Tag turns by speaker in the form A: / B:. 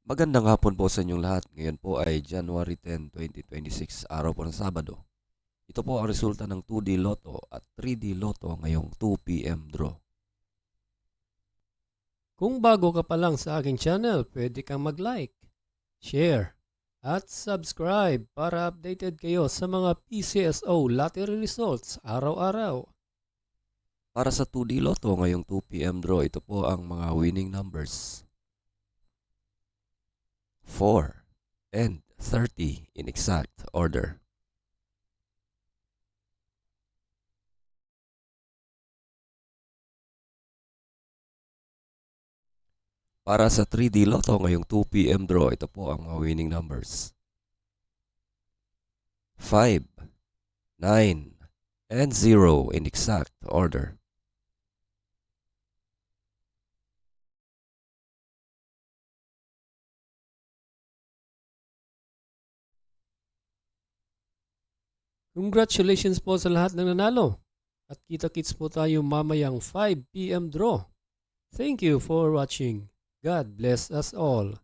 A: Magandang hapon po sa inyong lahat. Ngayon po ay January 10, 2026, araw po ng Sabado. Ito po ang resulta ng 2D Lotto at 3D Lotto ngayong 2 p.m. draw.
B: Kung bago ka pa lang sa aking channel, pwede kang mag-like, share, at subscribe para updated kayo sa mga PCSO lottery results araw-araw.
A: Para sa 2D Lotto ngayong 2 p.m. draw, ito po ang mga winning numbers. 4 and 30 in exact order. Para sa 3D Lotto ngayong 2 p.m. draw, ito po ang mga winning numbers. 5, 9, and 0 in exact order.
B: Congratulations po sa lahat ng nanalo. At kita-kits po tayo mamayang 5 p.m. draw. Thank you for watching. God bless us all.